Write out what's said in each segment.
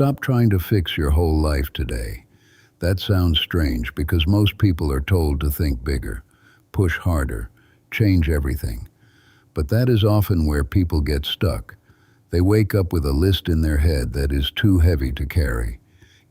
Stop trying to fix your whole life today. That sounds strange because most people are told to think bigger, push harder, change everything. But that is often where people get stuck. They wake up with a list in their head that is too heavy to carry.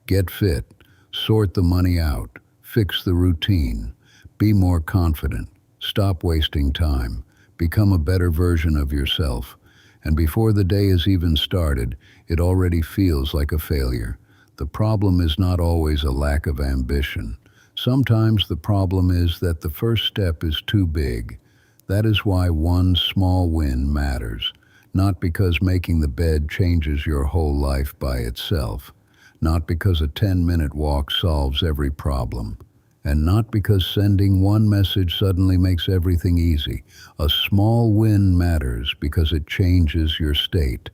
Get fit, sort the money out, fix the routine, be more confident, stop wasting time, become a better version of yourself. And before the day is even started, it already feels like a failure. The problem is not always a lack of ambition. Sometimes the problem is that the first step is too big. That is why one small win matters. Not because making the bed changes your whole life by itself. Not because a 10-minute walk solves every problem. And not because sending one message suddenly makes everything easy. A small win matters because it changes your state.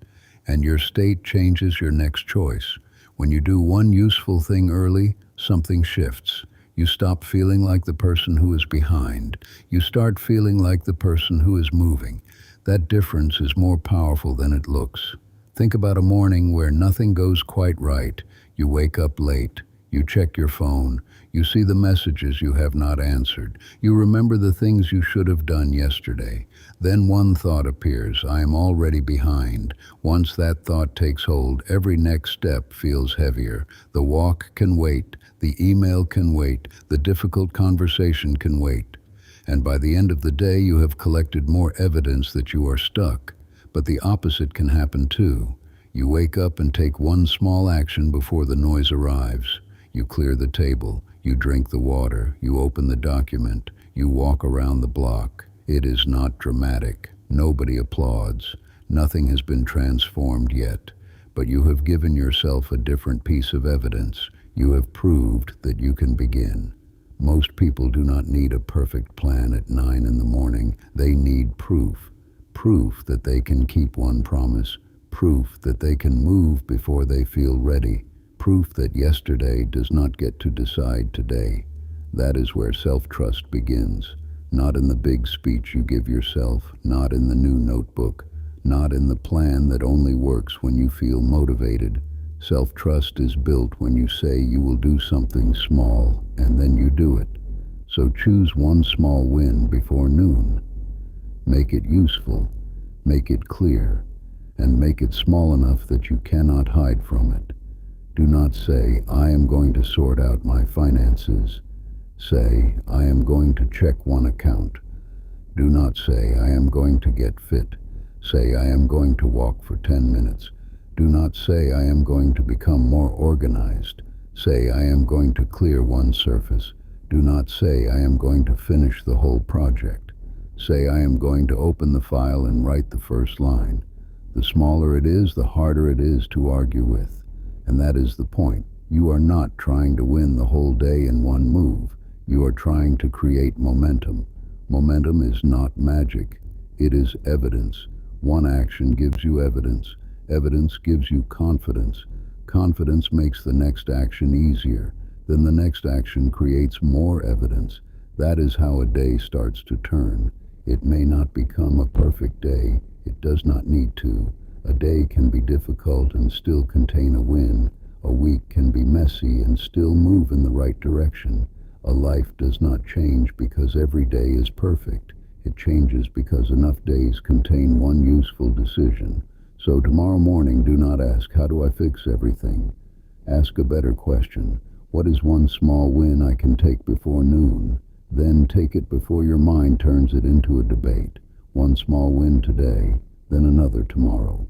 And your state changes your next choice. When you do one useful thing early, something shifts. You stop feeling like the person who is behind. You start feeling like the person who is moving. That difference is more powerful than it looks. Think about a morning where nothing goes quite right. You wake up late. You check your phone. You see the messages you have not answered. You remember the things you should have done yesterday. Then one thought appears, I am already behind. Once that thought takes hold, every next step feels heavier. The walk can wait. The email can wait. The difficult conversation can wait. And by the end of the day, you have collected more evidence that you are stuck. But the opposite can happen too. You wake up and take one small action before the noise arrives. You clear the table. You drink the water. You open the document. You walk around the block. It is not dramatic. Nobody applauds. Nothing has been transformed yet. But you have given yourself a different piece of evidence. You have proved that you can begin. Most people do not need a perfect plan at 9 in the morning. They need proof. Proof that they can keep one promise. Proof that they can move before they feel ready. Proof that yesterday does not get to decide today. That is where self-trust begins. Not in the big speech you give yourself, not in the new notebook, not in the plan that only works when you feel motivated. Self-trust is built when you say you will do something small, and then you do it. So choose one small win before noon. Make it useful, make it clear, and make it small enough that you cannot hide from it. Do not say, I am going to sort out my finances. Say, I am going to check one account. Do not say, I am going to get fit. Say, I am going to walk for 10 minutes. Do not say, I am going to become more organized. Say, I am going to clear one surface. Do not say, I am going to finish the whole project. Say, I am going to open the file and write the first line. The smaller it is, the harder it is to argue with. And that is the point. You are not trying to win the whole day in one move. You are trying to create momentum. Momentum is not magic. It is evidence. One action gives you evidence. Evidence gives you confidence. Confidence makes the next action easier. Then the next action creates more evidence. That is how a day starts to turn. It may not become a perfect day. It does not need to. A day can be difficult and still contain a win. A week can be messy and still move in the right direction. A life does not change because every day is perfect. It changes because enough days contain one useful decision. So tomorrow morning, do not ask, how do I fix everything? Ask a better question. What is one small win I can take before noon? Then take it before your mind turns it into a debate. One small win today, then another tomorrow.